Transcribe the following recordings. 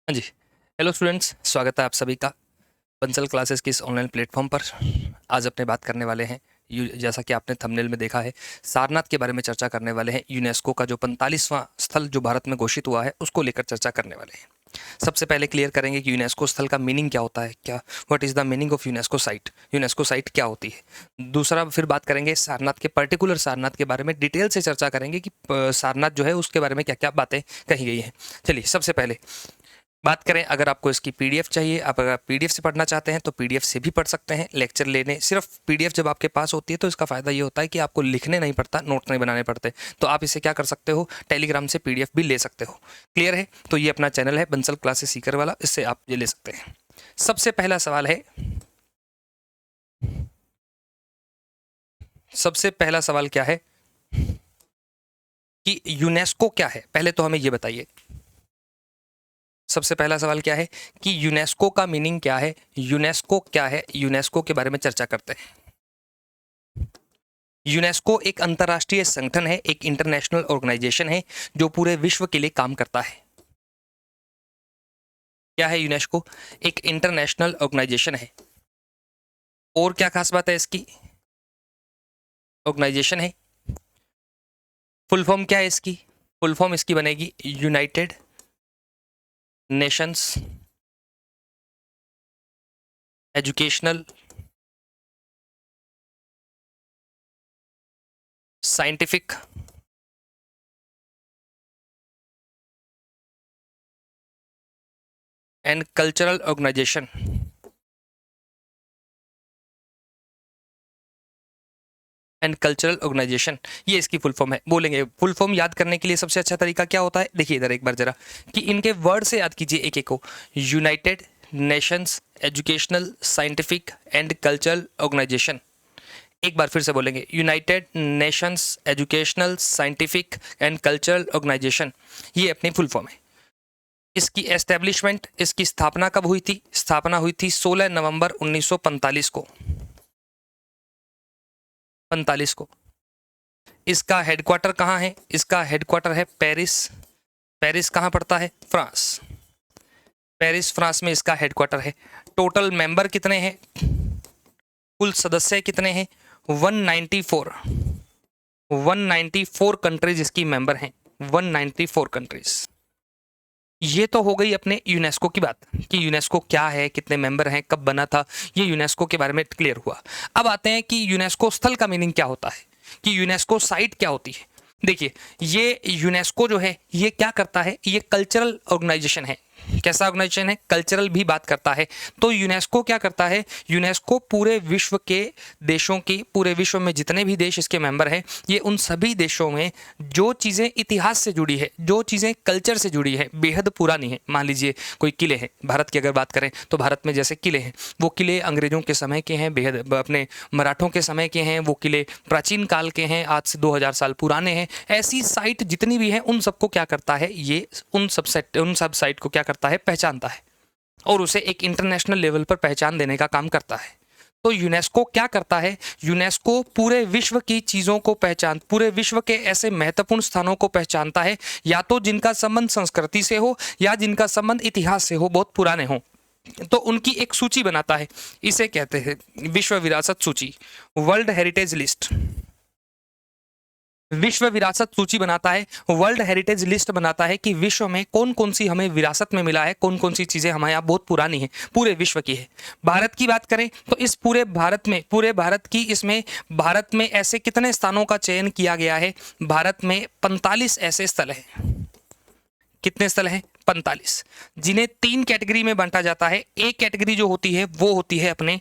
हाँ जी। Hello students, स्वागत है आप सभी का बंसल क्लासेस की इस ऑनलाइन प्लेटफॉर्म पर। आज अपने बात करने वाले हैं जैसा कि आपने थंबनेल में देखा है, सारनाथ के बारे में चर्चा करने वाले हैं। यूनेस्को का जो 45वां स्थल जो भारत में घोषित हुआ है उसको लेकर चर्चा करने वाले हैं। सबसे पहले क्लियर करेंगे कि यूनेस्को स्थल का मीनिंग क्या होता है, क्या what is the meaning of UNESCO site, UNESCO site क्या होती है। दूसरा फिर बात करेंगे सारनाथ के पर्टिकुलर सारनाथ के बारे में, डिटेल से चर्चा करेंगे कि सारनाथ जो है उसके बारे में क्या क्या बातें कही गई हैं। चलिए सबसे पहले बात करें, अगर आपको इसकी पीडीएफ चाहिए, आप अगर पीडीएफ से पढ़ना चाहते हैं तो पीडीएफ से भी पढ़ सकते हैं। लेक्चर लेने सिर्फ पीडीएफ जब आपके पास होती है तो इसका फ़ायदा ये होता है कि आपको लिखने नहीं पड़ता, नोट नहीं बनाने पड़ते। तो आप इसे क्या कर सकते हो, टेलीग्राम से पीडीएफ भी ले सकते हो। क्लियर है? तो ये अपना चैनल है बंसल क्लासेस सीकर वाला, इससे आप ये ले सकते हैं। सबसे पहला सवाल है, सबसे पहला सवाल क्या है कि यूनेस्को क्या है। पहले तो हमें ये बताइए, सबसे पहला सवाल क्या है कि यूनेस्को का मीनिंग क्या है, यूनेस्को क्या है। यूनेस्को के बारे में चर्चा करते हैं। यूनेस्को एक अंतर्राष्ट्रीय संगठन है, एक इंटरनेशनल ऑर्गेनाइजेशन है जो पूरे विश्व के लिए काम करता है। क्या है यूनेस्को? एक इंटरनेशनल ऑर्गेनाइजेशन है। और क्या खास बात है इसकी? ऑर्गेनाइजेशन है। फुल फॉर्म क्या है इसकी? फुल फॉर्म इसकी बनेगी United Nations Educational Scientific and Cultural Organization. And Cultural Organization, ये इसकी फुल फॉर्म है। बोलेंगे फुल फॉर्म याद करने के लिए सबसे अच्छा तरीका क्या होता है, देखिए इधर एक बार जरा कि इनके वर्ड से याद कीजिए एक एक को। United Nations Educational Scientific and Cultural Organization. एक बार फिर से बोलेंगे, United Nations Educational Scientific and Cultural Organization, ये अपनी फुल फॉर्म है। इसकी एस्टेब्लिशमेंट, इसकी स्थापना कब हुई थी? स्थापना हुई थी 16 नवंबर 1945 को। 45 को। इसका हेडक्वार्टर कहाँ है? इसका हेडक्वार्टर है पेरिस। पेरिस कहाँ पड़ता है? फ्रांस। पेरिस फ्रांस में इसका हेडक्वार्टर है। टोटल मेंबर कितने हैं? कुल सदस्य कितने हैं? 194। 194 कंट्रीज इसकी मेंबर हैं। 194 कंट्रीज। ये तो हो गई अपने यूनेस्को की बात कि यूनेस्को क्या है, कितने मेंबर हैं, कब बना था, ये यूनेस्को के बारे में क्लियर हुआ। अब आते हैं कि यूनेस्को स्थल का मीनिंग क्या होता है, कि यूनेस्को साइट क्या होती है। देखिए, ये यूनेस्को जो है ये क्या करता है, ये कल्चरल ऑर्गेनाइजेशन है। कैसा ऑर्गेनाइजेशन है? कल्चरल भी बात करता है। तो यूनेस्को क्या करता है? यूनेस्को पूरे विश्व के देशों की, पूरे विश्व में जितने भी देश इसके मेंबर हैं, ये उन सभी देशों में जो चीज़ें इतिहास से जुड़ी है, जो चीज़ें कल्चर से जुड़ी है, बेहद पुरानी है। मान लीजिए कोई किले हैं, भारत की अगर बात करें तो भारत में जैसे किले हैं, वो किले अंग्रेजों के समय के हैं, बेहद अपने मराठों के समय के हैं, वो किले प्राचीन काल के हैं, आज से 2000 साल पुराने हैं। ऐसी साइट जितनी भी हैं उन सबको क्या करता है, ये उन सब साइट को क्या करता है, पहचानता है और उसे एक इंटरनेशनल लेवल पर पहचान देने का काम करता है। तो यूनेस्को क्या करता है? यूनेस्को पूरे विश्व की चीज़ों को पूरे विश्व के ऐसे महत्वपूर्ण स्थानों को पहचानता है, या तो जिनका संबंध संस्कृति से हो या जिनका संबंध इतिहास से हो, बहुत पुराने हो, तो उनकी एक सूची बनाता है। इसे कहते हैं विश्व विरासत सूची, वर्ल्ड हेरिटेज लिस्ट। विश्व विरासत सूची बनाता है, वर्ल्ड हेरिटेज लिस्ट बनाता है कि विश्व में कौन कौन सी हमें विरासत में मिला है, कौन कौन सी चीज़ें हमारे यहाँ बहुत पुरानी है, पूरे विश्व की है। भारत की बात करें तो इस पूरे भारत में, पूरे भारत की इसमें, भारत में ऐसे कितने स्थानों का चयन किया गया है? भारत में 45 ऐसे स्थल हैं। कितने स्थल हैं? 45, जिन्हें 3 कैटेगरी में बांटा जाता है। एक कैटेगरी जो होती है वो होती है अपने,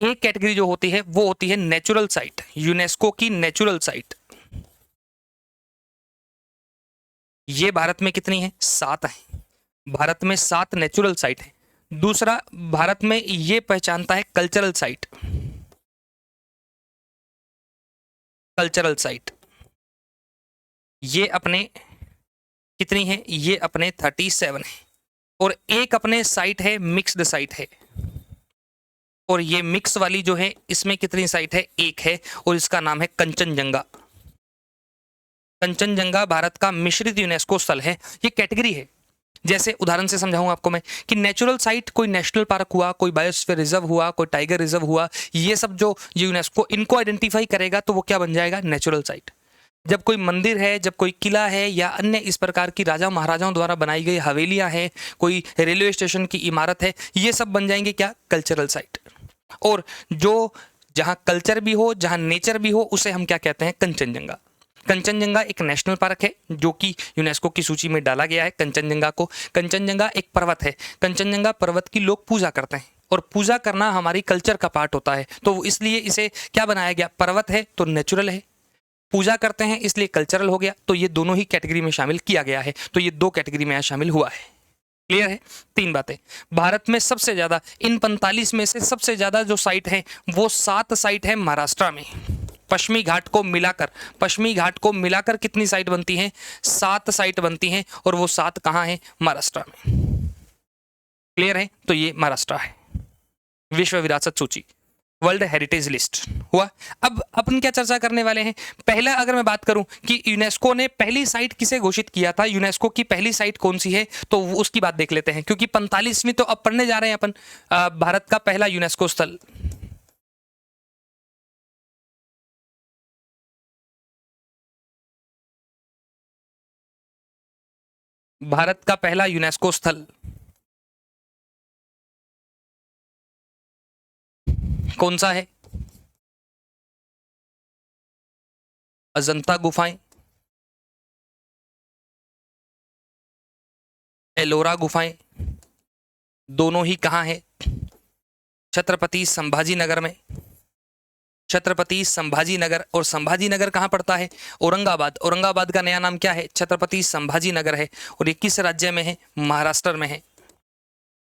एक कैटेगरी जो होती है वो होती है नेचुरल साइट, यूनेस्को की नेचुरल साइट। ये भारत में कितनी है? 7 है। भारत में 7 नेचुरल साइट है। दूसरा, भारत में ये पहचानता है कल्चरल साइट। कल्चरल साइट ये अपने कितनी है? ये अपने 37 है। और एक अपने साइट है मिक्स्ड साइट है, और ये मिक्स वाली जो है इसमें कितनी साइट है? एक है, और इसका नाम है कंचनजंगा। कंचनजंगा भारत का मिश्रित यूनेस्को स्थल है। ये कैटेगरी है, जैसे उदाहरण से समझाऊं आपको मैं कि नेचुरल साइट कोई नेशनल पार्क हुआ, कोई बायोस्फीयर रिजर्व हुआ, कोई टाइगर रिजर्व हुआ, ये सब जो यूनेस्को इनको आइडेंटिफाई करेगा तो वो क्या बन जाएगा, नेचुरल साइट। जब कोई मंदिर है, जब कोई किला है या अन्य इस प्रकार की राजा महाराजाओं द्वारा बनाई गई हवेलियां हैं, कोई रेलवे स्टेशन की इमारत है, ये सब बन जाएंगे क्या, कल्चरल साइट। और जो जहां कल्चर भी हो, जहां नेचर भी हो, उसे हम क्या कहते हैं, कंचनजंगा। कंचनजंगा एक नेशनल पार्क है जो कि यूनेस्को की सूची में डाला गया है कंचनजंगा को। कंचनजंगा एक पर्वत है, कंचनजंगा पर्वत की लोग पूजा करते हैं और पूजा करना हमारी कल्चर का पार्ट होता है, तो इसलिए इसे क्या बनाया गया, पर्वत है तो नेचुरल है, पूजा करते हैं इसलिए कल्चरल हो गया, तो ये दोनों ही कैटेगरी में शामिल किया गया है। तो ये दो कैटेगरी में यहाँ शामिल हुआ है। क्लियर है, तीन बातें। भारत में सबसे ज्यादा, इन 45 में से सबसे ज्यादा जो साइट है वो 7 साइट है महाराष्ट्र में। पश्चिमी घाट को मिलाकर, पश्चिमी घाट को मिलाकर कितनी साइट बनती हैं, 7 साइट बनती हैं, और वो 7 कहाँ हैं, महाराष्ट्र में। क्लियर है, तो ये महाराष्ट्र है। विश्व विरासत सूची, वर्ल्ड हेरिटेज लिस्ट हुआ। अब अपन क्या चर्चा करने वाले हैं, पहला अगर मैं बात करूं कि यूनेस्को ने पहली साइट किसे घोषित किया था, यूनेस्को की पहली साइट कौन सी है, तो उसकी बात देख लेते हैं, क्योंकि 45वीं तो अब पढ़ने जा रहे हैं अपन। भारत का पहला यूनेस्को स्थल, भारत का पहला यूनेस्को स्थल कौन सा है, अजंता गुफाएं, एलोरा गुफाएं, दोनों ही कहाँ है, छत्रपति संभाजी नगर में। छत्रपति संभाजी नगर, और संभाजी नगर कहाँ पड़ता है, औरंगाबाद। औरंगाबाद का नया नाम क्या है, छत्रपति संभाजी नगर है, और ये किस राज्य में है, महाराष्ट्र में है।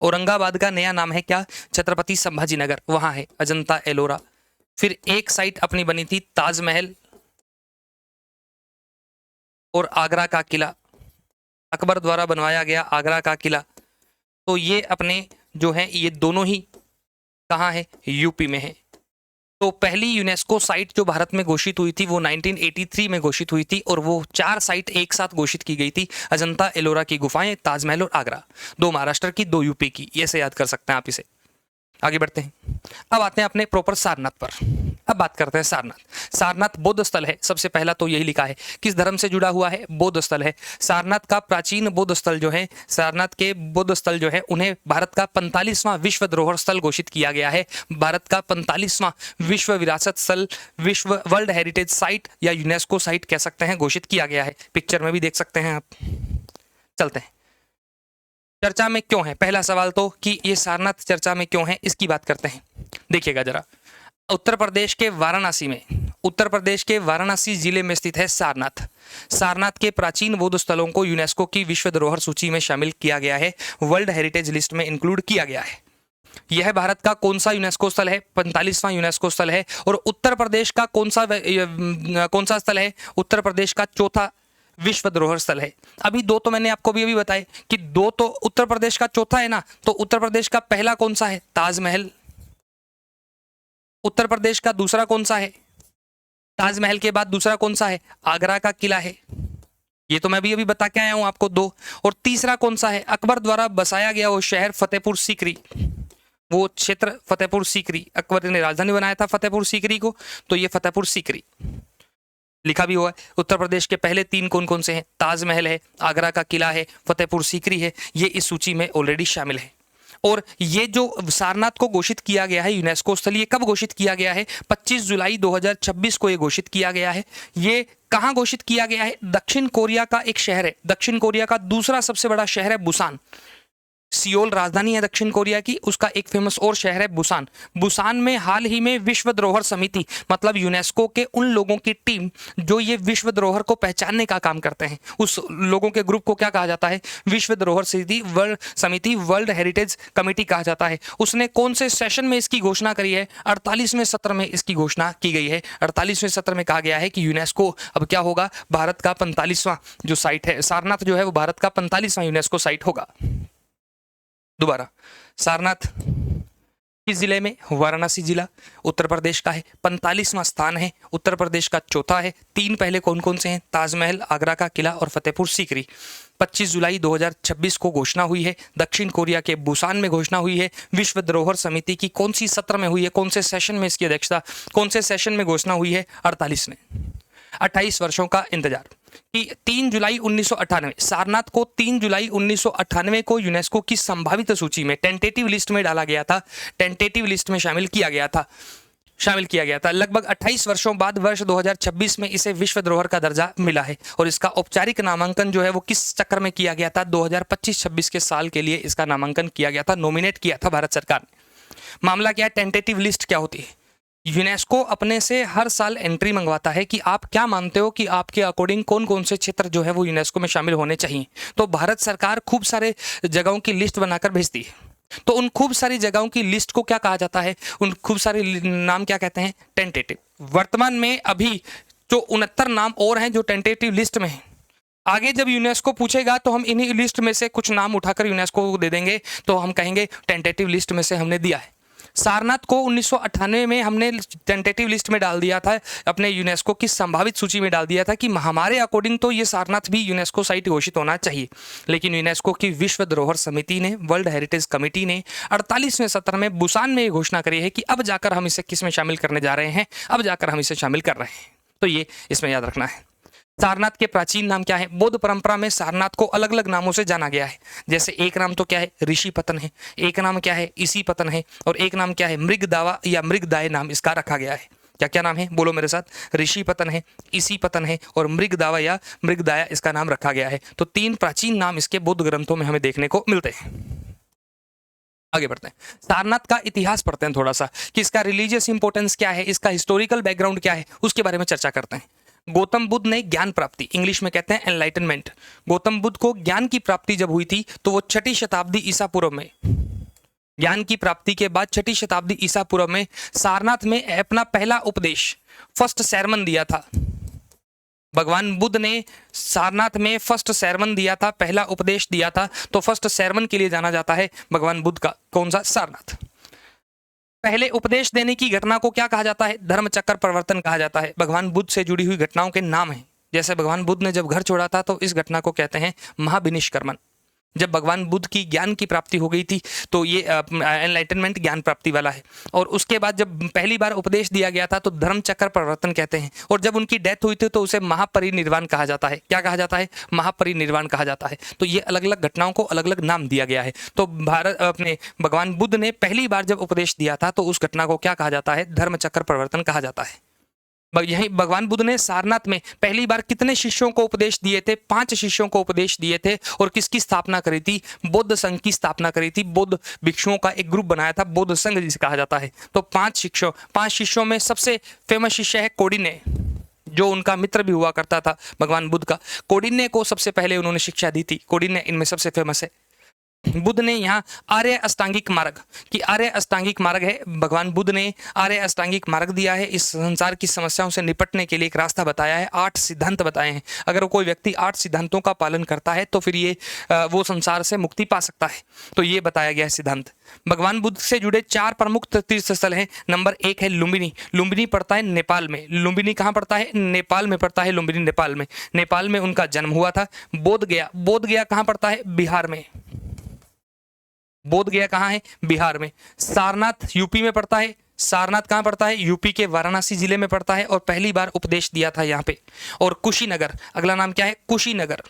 औरंगाबाद का नया नाम है क्या, छत्रपति संभाजी नगर, वहां है अजंता एलोरा। फिर एक साइट अपनी बनी थी ताजमहल और आगरा का किला, अकबर द्वारा बनवाया गया आगरा का किला। तो ये अपने जो है ये दोनों ही कहाँ है, यूपी में है। तो पहली यूनेस्को साइट जो भारत में घोषित हुई थी वो 1983 में घोषित हुई थी, और वो 4 साइट एक साथ घोषित की गई थी, अजंता एलोरा की गुफाएं, ताजमहल और आगरा। 2 महाराष्ट्र की, 2 यूपी की, ये से याद कर सकते हैं आप इसे। आगे बढ़ते हैं, अब आते हैं अपने प्रॉपर सारनाथ पर। अब बात करते हैं सारनाथ। सारनाथ बौद्ध स्थल है, सबसे पहला तो यही लिखा है, किस धर्म से जुड़ा हुआ है, बौद्ध स्थल है। सारनाथ का प्राचीन बौद्ध स्थल जो है, सारनाथ के बौद्ध स्थल जो है, उन्हें भारत का 45वां विश्व धरोहर स्थल घोषित किया गया है। भारत का 45वां विश्व विरासत स्थल, विश्व वर्ल्ड हेरिटेज साइट या यूनेस्को साइट कह सकते हैं, घोषित किया गया है। पिक्चर में भी देख सकते हैं आप। चलते हैं, चर्चा में क्यों है, पहला सवाल तो कि ये सारनाथ चर्चा में क्यों है, इसकी बात करते हैं। देखिएगा जरा, उत्तर प्रदेश के वाराणसी में, उत्तर प्रदेश के वाराणसी जिले में स्थित है सारनाथ। सारनाथ के प्राचीन बौद्ध स्थलों को यूनेस्को की विश्व धरोहर सूची में शामिल किया गया है, वर्ल्ड हेरिटेज लिस्ट में इंक्लूड किया गया है। यह भारत का कौन सा यूनेस्को स्थल है, 45वां यूनेस्को स्थल है। और उत्तर प्रदेश का कौन सा स्थल है, उत्तर प्रदेश का चौथा विश्व धरोहर स्थल है। अभी 2 तो मैंने आपको भी अभी बताए कि 2 तो उत्तर प्रदेश का चौथा है ना, तो उत्तर प्रदेश का पहला कौन सा है, ताजमहल। उत्तर प्रदेश का दूसरा कौन सा है, ताजमहल के बाद दूसरा कौन सा है, आगरा का किला है। ये तो मैं भी अभी बता के आया हूं आपको 2। और तीसरा कौन सा है, अकबर द्वारा बसाया गया वो शहर फतेहपुर सीकरी, वो क्षेत्र फतेहपुर सीकरी, अकबर ने राजधानी बनाया था फतेहपुर सीकरी को, तो ये फतेहपुर सीकरी लिखा भी हुआ है। उत्तर प्रदेश के पहले 3 कौन कौन से हैं, ताजमहल है, आगरा का किला है, फतेहपुर सीकरी है, ये इस सूची में ऑलरेडी शामिल है। और ये जो सारनाथ को घोषित किया गया है यूनेस्को स्थल, ये कब घोषित किया गया है, 25 जुलाई 2026 को ये घोषित किया गया है। ये कहाँ घोषित किया गया है, दक्षिण कोरिया का एक शहर है, दक्षिण कोरिया का दूसरा सबसे बड़ा शहर है बुसान। सियोल राजधानी है दक्षिण कोरिया की, उसका एक फेमस और शहर है बुसान। बुसान में हाल ही में विश्व धरोहर समिति, मतलब यूनेस्को के उन लोगों की टीम जो ये विश्व धरोहर को पहचानने का काम करते हैं, उस लोगों के ग्रुप को क्या कहा जाता है, विश्व धरोहर समिति, वर्ल्ड हेरिटेज कमेटी कहा जाता है। उसने कौन से सेशन में इसकी घोषणा करी है, 48वें सत्र में इसकी घोषणा की गई है। 48वें सत्र में कहा गया है कि यूनेस्को अब क्या होगा, भारत का 45वां जो साइट है सारनाथ जो है वो भारत का 45वां यूनेस्को साइट होगा। दोबारा, सारनाथ किस जिले में? वाराणसी जिला उत्तर प्रदेश का है। 45वां स्थान है, उत्तर प्रदेश का चौथा है। 3 पहले कौन कौन से हैं? ताजमहल, आगरा का किला और फतेहपुर सीकरी। 25 जुलाई 2026 को घोषणा हुई है। दक्षिण कोरिया के बुसान में घोषणा हुई है। विश्व धरोहर समिति की कौन सी सत्र में हुई है? कौन से सेशन में इसकी अध्यक्षता, कौन से सेशन में घोषणा हुई है? 48 में। 28 वर्षों का इंतजार कि 3 जुलाई 1998 सारनाथ को 3 जुलाई 1998 को यूनेस्को की संभावित सूची में टेंटेटिव लिस्ट में डाला गया था, टेंटेटिव लिस्ट में शामिल किया गया था। लगभग 28 वर्षों बाद वर्ष 2026 में इसे विश्व धरोहर का दर्जा मिला है और इसका औपचारिक नामांकन जो है वो किस चक्र में किया गया था? 2025-26 के साल के लिए इसका नामांकन किया गया था, नॉमिनेट किया था भारत सरकार ने। मामला क्या है? टेंटेटिव लिस्ट क्या होती है? यूनेस्को अपने से हर साल एंट्री मंगवाता है कि आप क्या मानते हो कि आपके अकॉर्डिंग कौन कौन से क्षेत्र जो है वो यूनेस्को में शामिल होने चाहिए। तो भारत सरकार खूब सारे जगहों की लिस्ट बनाकर भेजती है। तो उन खूब सारी जगहों की लिस्ट को क्या कहा जाता है? उन खूब सारे नाम क्या कहते हैं? टेंटेटिव। वर्तमान में अभी जो 69 नाम और हैं जो टेंटेटिव लिस्ट में हैं। आगे जब यूनेस्को पूछेगा तो हम इन्हीं लिस्ट में से कुछ नाम उठाकर यूनेस्को को दे देंगे, तो हम कहेंगे टेंटेटिव लिस्ट में से हमने दिया है। सारनाथ को 1998 में हमने टेंटेटिव लिस्ट में डाल दिया था, अपने यूनेस्को की संभावित सूची में डाल दिया था कि हमारे अकॉर्डिंग तो ये सारनाथ भी यूनेस्को साइट घोषित होना चाहिए। लेकिन यूनेस्को की विश्व धरोहर समिति ने, वर्ल्ड हेरिटेज कमेटी ने 48वें सत्र में बुसान में ये घोषणा करी है कि अब जाकर हम इसे किस में शामिल करने जा रहे हैं, अब जाकर हम इसे शामिल कर रहे हैं। तो ये इसमें याद रखना है। सारनाथ के प्राचीन नाम क्या है? बौद्ध परंपरा में सारनाथ को अलग अलग नामों से जाना गया है। जैसे एक नाम तो क्या है? ऋषि पतन है, एक नाम क्या है? इसी पतन है, और एक नाम क्या है? मृगदावा या मृगदाय नाम इसका रखा गया है। क्या क्या नाम है? बोलो मेरे साथ। ऋषि पतन है, इसी पतन है और मृगदावा या मृगदाया इसका नाम रखा गया है। तो 3 प्राचीन नाम इसके बौद्ध ग्रंथों में हमें देखने को मिलते हैं। आगे बढ़ते हैं, सारनाथ का इतिहास पढ़ते हैं थोड़ा सा कि इसका रिलीजियस इंपॉर्टेंस क्या है, इसका हिस्टोरिकल बैकग्राउंड क्या है, उसके बारे में चर्चा करते हैं। गौतम बुद्ध ने ज्ञान प्राप्ति, इंग्लिश में कहते हैं एनलाइटनमेंट। गौतम बुद्ध को ज्ञान की प्राप्ति जब हुई थी तो वो 6ठी शताब्दी ईसा पूर्व में, ज्ञान की प्राप्ति के बाद 6ठी शताब्दी ईसा पूर्व में सारनाथ में अपना पहला उपदेश, फर्स्ट sermon दिया था। भगवान बुद्ध ने सारनाथ में फर्स्ट sermon दिया था, पहला उपदेश दिया था। तो फर्स्ट sermon के लिए जाना जाता है भगवान बुद्ध का कौन सा? सारनाथ। पहले उपदेश देने की घटना को क्या कहा जाता है? धर्म चक्र परिवर्तन कहा जाता है। भगवान बुद्ध से जुड़ी हुई घटनाओं के नाम हैं। जैसे भगवान बुद्ध ने जब घर छोड़ा था तो इस घटना को कहते हैं महाविनिष्क्रमण। जब भगवान बुद्ध की ज्ञान की प्राप्ति हो गई थी तो ये एनलाइटनमेंट ज्ञान प्राप्ति वाला है। और उसके बाद जब पहली बार उपदेश दिया गया था तो धर्म चक्र परिवर्तन कहते हैं। और जब उनकी डेथ हुई थी तो उसे महापरिनिर्वाण कहा जाता है। क्या कहा जाता है? महापरिनिर्वाण कहा जाता है। तो ये अलग अलग घटनाओं को अलग अलग नाम दिया गया है। तो भारत अपने भगवान बुद्ध ने पहली बार जब उपदेश दिया था तो उस घटना को क्या कहा जाता है? धर्म चक्र परिवर्तन कहा जाता है। यही भगवान बुद्ध ने सारनाथ में पहली बार कितने शिष्यों को उपदेश दिए थे? 5 शिष्यों को उपदेश दिए थे। और किसकी स्थापना करी थी? बौद्ध संघ की स्थापना करी थी। बौद्ध भिक्षुओं का एक ग्रुप बनाया था, बौद्ध संघ जिसे कहा जाता है। तो 5 शिष्यों में सबसे फेमस शिष्य है कौंडिन्य, जो उनका मित्र भी हुआ करता था भगवान बुद्ध का। कौंडिन्य को सबसे पहले उन्होंने शिक्षा दी थी। कौंडिन्य इनमें सबसे फेमस है। बुद्ध ने यहाँ आर्य अष्टांगिक मार्ग कि आर्य अष्टांगिक मार्ग है, भगवान बुद्ध ने आर्य अष्टांगिक मार्ग दिया है। इस संसार की समस्याओं से निपटने के लिए एक रास्ता बताया है, 8 सिद्धांत बताए हैं। अगर कोई व्यक्ति 8 सिद्धांतों का पालन करता है तो फिर ये वो संसार से मुक्ति पा सकता है। तो ये बताया गया है सिद्धांत। भगवान बुद्ध से जुड़े 4 प्रमुख तीर्थ स्थल हैं। नंबर 1 है लुम्बिनी। लुम्बिनी पड़ता है नेपाल में। लुम्बिनी कहाँ पड़ता है? नेपाल में पड़ता है लुम्बिनी, नेपाल में। नेपाल में उनका जन्म हुआ था। बोध गया कहाँ पड़ता है? बिहार में। बोध गया कहाँ है? बिहार में। सारनाथ यूपी में पड़ता है। सारनाथ कहाँ पड़ता है? यूपी के वाराणसी जिले में पड़ता है और पहली बार उपदेश दिया था यहाँ पे। और कुशीनगर, अगला नाम क्या है? कुशीनगर।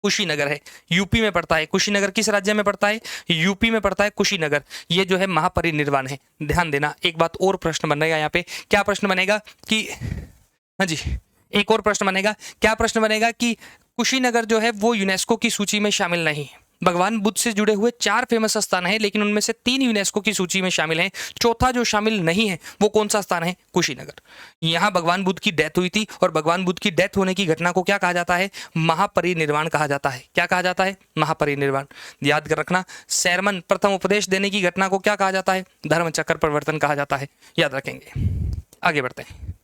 कुशीनगर है, यूपी में पड़ता है। कुशीनगर किस राज्य में पड़ता है? यूपी में पड़ता है कुशीनगर। ये जो है महापरिनिर्वाण है। ध्यान देना, एक बात और प्रश्न बनेगा यहाँ पे। क्या प्रश्न बनेगा कि, हाँ जी, एक और प्रश्न बनेगा। क्या प्रश्न बनेगा कि कुशीनगर जो है वो यूनेस्को की सूची में शामिल नहीं है। भगवान बुद्ध से जुड़े हुए 4 फेमस स्थान हैं, लेकिन उनमें से 3 यूनेस्को की सूची में शामिल हैं। चौथा जो शामिल नहीं है वो कौन सा स्थान है? कुशीनगर। यहाँ भगवान बुद्ध की डेथ हुई थी और भगवान बुद्ध की डेथ होने की घटना को क्या कहा जाता है? महापरिनिर्वाण कहा जाता है। क्या कहा जाता है? महापरिनिर्वाण। याद कर रखना, sermon, प्रथम उपदेश देने की घटना को क्या कहा जाता है? धर्म चक्र परिवर्तन कहा जाता है। याद रखेंगे। आगे बढ़ते हैं।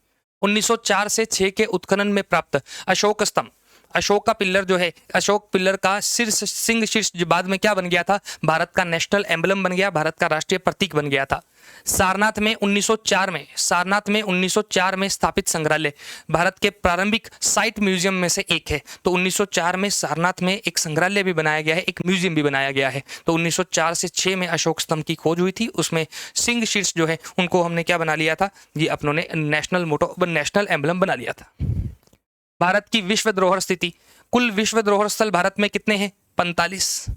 1904 से 6 के उत्खनन में प्राप्त अशोक स्तंभ। अशोक का पिल्लर जो है, अशोक पिल्लर का शीर्ष सिंह शीर्ष जो बाद में क्या बन गया था, भारत का नेशनल एम्बलम बन गया, भारत का राष्ट्रीय प्रतीक बन गया था। सारनाथ में 1904 में स्थापित संग्रहालय भारत के प्रारंभिक साइट म्यूजियम में से एक है। तो 1904 में सारनाथ में एक संग्रहालय भी बनाया गया है, एक म्यूजियम भी बनाया गया है। तो 1904 से 6 में अशोक स्तंभ की खोज हुई थी, उसमें सिंह शीर्ष जो है उनको हमने क्या बना लिया था, ये अपनों ने नेशनल मोटो नेशनल एम्बलम बना लिया था। भारत की विश्व धरोहर स्थिति, कुल विश्व धरोहर स्थल भारत में कितने हैं, 45।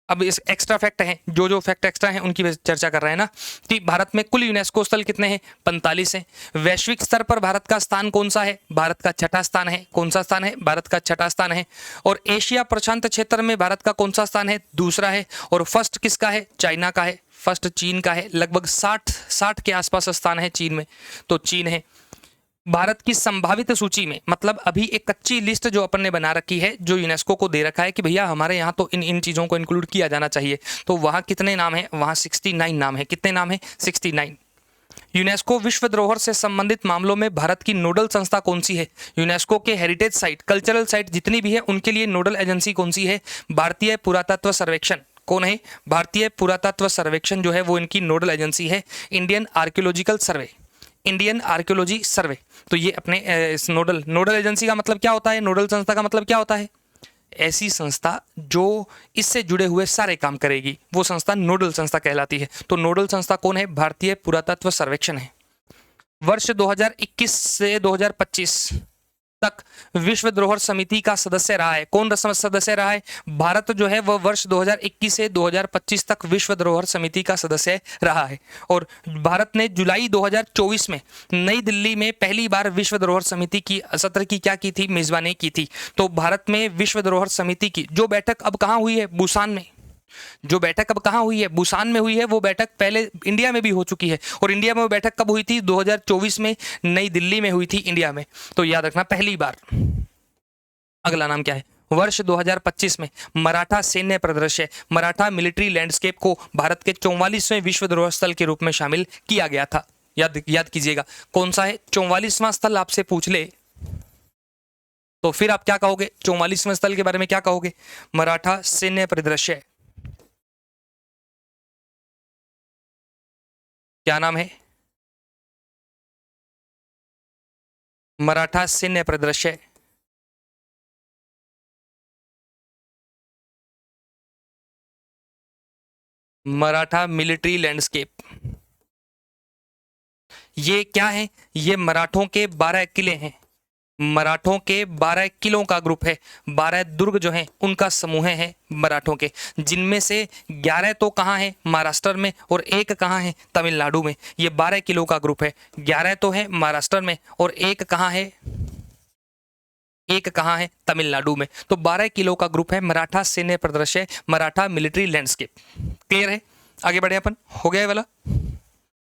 अब इस एक्स्ट्रा फैक्ट हैं, जो फैक्ट एक्स्ट्रा हैं उनकी चर्चा कर रहे हैं ना, कि भारत में कुल यूनेस्को स्थल कितने हैं, 45 हैं। वैश्विक स्तर पर भारत का स्थान कौन सा है, भारत का छठा स्थान है। कौन सा स्थान है, भारत का छठा स्थान है। और एशिया प्रशांत क्षेत्र में भारत का कौन सा स्थान है, दूसरा है। और फर्स्ट किसका है, चाइना का है, फर्स्ट चीन का है। लगभग 60 के आसपास स्थान है चीन में, तो चीन है। भारत की संभावित सूची में, मतलब अभी एक कच्ची लिस्ट जो अपन ने बना रखी है, जो यूनेस्को को दे रखा है कि भैया हमारे यहाँ तो इन चीज़ों को इंक्लूड किया जाना चाहिए, तो वहाँ कितने नाम हैं, वहाँ 69 नाम है। कितने नाम है, 69। यूनेस्को विश्व धरोहर से संबंधित मामलों में भारत की नोडल संस्था कौन सी है। यूनेस्को के हेरिटेज साइट, कल्चरल साइट जितनी भी है उनके लिए नोडल एजेंसी कौन सी है, भारतीय पुरातत्व सर्वेक्षण। कौन है, भारतीय पुरातत्व सर्वेक्षण जो है वो इनकी नोडल एजेंसी है। इंडियन आर्कियोलॉजिकल सर्वे, इंडियन आर्कियोलॉजी सर्वे। तो ये अपने इस नोडल एजेंसी का मतलब क्या होता है, नोडल संस्था का मतलब क्या होता है, ऐसी संस्था जो इससे जुड़े हुए सारे काम करेगी, वो संस्था नोडल संस्था कहलाती है। तो नोडल संस्था कौन है, भारतीय पुरातत्व सर्वेक्षण है। वर्ष 2021 से 2025 तक विश्व धरोहर समिति का सदस्य रहा है। कौन सदस्य रहा है, भारत जो है वह वर्ष 2021 से 2025 तक विश्व धरोहर समिति का सदस्य रहा है। और भारत ने जुलाई 2024 में नई दिल्ली में पहली बार विश्व धरोहर समिति की सत्र की क्या की थी, मेजबानी की थी। तो भारत में विश्व धरोहर समिति की जो बैठक अब कहाँ हुई है, बुसान में। जो बैठक अब कहाँ हुई है, बुसान में हुई है। वो बैठक पहले इंडिया में भी हो चुकी है, और इंडिया में वो बैठक कब हुई थी, 2024 में नई दिल्ली में हुई थी, इंडिया में। तो याद रखना, पहली बार। अगला नाम क्या है, वर्ष 2025 में मराठा सैन्य परिदृश्य, मराठा मिलिट्री लैंडस्केप को भारत के 44वें विश्व धरोहर स्थल के रूप में शामिल किया गया था। याद कीजिएगा कौन सा है, 44वां स्थल आपसे पूछ ले तो फिर आप क्या कहोगे, 44वें स्थल के बारे में क्या कहोगे, मराठा सैन्य परिदृश्य। क्या नाम है, मराठा सैन्य परिदृश्य। Maratha military landscape. ये क्या है, ये मराठों के 12 किले हैं, मराठों के 12 किलों का ग्रुप है। 12 दुर्ग जो हैं उनका समूह है मराठों के, जिनमें से 11 तो कहाँ है, महाराष्ट्र में, और एक कहाँ है, तमिलनाडु में। ये 12 किलो का ग्रुप है, 11 तो है महाराष्ट्र में और एक कहाँ है, तमिलनाडु में। तो 12 किलो का ग्रुप है मराठा सैन्य परिदृश्य, मराठा मिलिट्री लैंडस्केप। क्लियर है, आगे बढ़े अपन, हो गया वाला।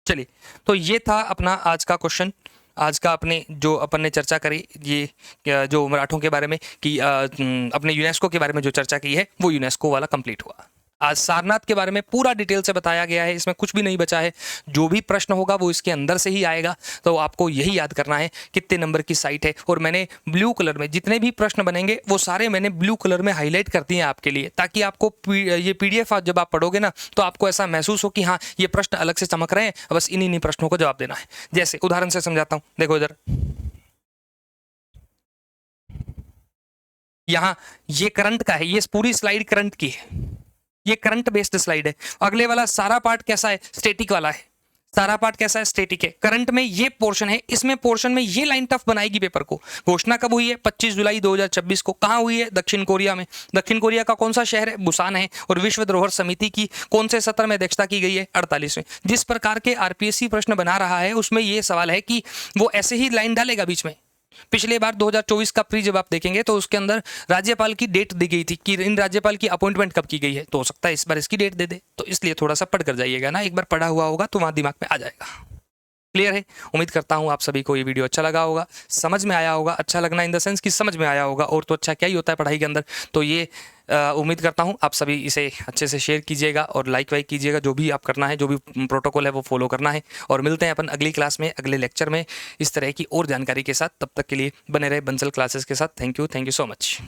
चलिए, तो ये था अपना आज का क्वेश्चन, आज का अपने जो अपन ने चर्चा करी, ये जो मराठों के बारे में कि अपने यूनेस्को के बारे में जो चर्चा की है वो यूनेस्को वाला कंप्लीट हुआ। आज सारनाथ के बारे में पूरा डिटेल से बताया गया है, इसमें कुछ भी नहीं बचा है। जो भी प्रश्न होगा वो इसके अंदर से ही आएगा, तो आपको यही याद करना है कितने नंबर की साइट है। और मैंने ब्लू कलर में जितने भी प्रश्न बनेंगे वो सारे मैंने ब्लू कलर में हाईलाइट कर दिए आपके लिए, ताकि आपको ये PDF जब आप पढ़ोगे ना तो आपको ऐसा महसूस हो कि हाँ ये प्रश्न अलग से चमक रहे हैं, बस इन्हीं प्रश्नों को जवाब देना है। जैसे उदाहरण से समझाता हूँ, देखो इधर, यहाँ ये करंट का है, ये पूरी स्लाइड करंट की है, ये करंट बेस्ड स्लाइड है। अगले वाला सारा पार्ट कैसा है, स्टैटिक वाला है। सारा पार्ट कैसा है, स्टैटिक है। करंट में ये पोर्शन है, इसमें पोर्शन में ये लाइन टफ बनाएगी पेपर को। घोषणा कब हुई है, 25 जुलाई 2026 को। कहाँ हुई है, दक्षिण कोरिया में। दक्षिण कोरिया का कौन सा शहर है, बुसान है। और विश्व धरोहर समिति की कौन से सत्र में अध्यक्षता की गई है, 48वें। जिस प्रकार के RPSC प्रश्न बना रहा है उसमें ये सवाल है कि वो ऐसे ही लाइन डालेगा बीच में। पिछले बार 2024 का प्री जब आप देखेंगे तो उसके अंदर राज्यपाल की डेट दी गई थी कि इन राज्यपाल की अपॉइंटमेंट कब की गई है, तो हो सकता है इस बार इसकी डेट दे दे। तो इसलिए थोड़ा सा पढ़ कर जाइएगा ना, एक बार पढ़ा हुआ होगा तो वहाँ दिमाग में आ जाएगा। क्लियर है? उम्मीद करता हूँ आप सभी को ये वीडियो अच्छा लगा होगा, समझ में आया होगा। अच्छा लगना इन द सेंस कि समझ में आया होगा, और तो अच्छा क्या ही होता है पढ़ाई के अंदर। तो ये उम्मीद करता हूँ आप सभी इसे अच्छे से शेयर कीजिएगा और लाइक वाइक कीजिएगा। जो भी आप करना है, जो भी प्रोटोकॉल है वो फॉलो करना है। और मिलते हैं अपन अगली क्लास में, अगले लेक्चर में इस तरह की और जानकारी के साथ। तब तक के लिए बने रहे बंसल क्लासेस के साथ। Thank you so much.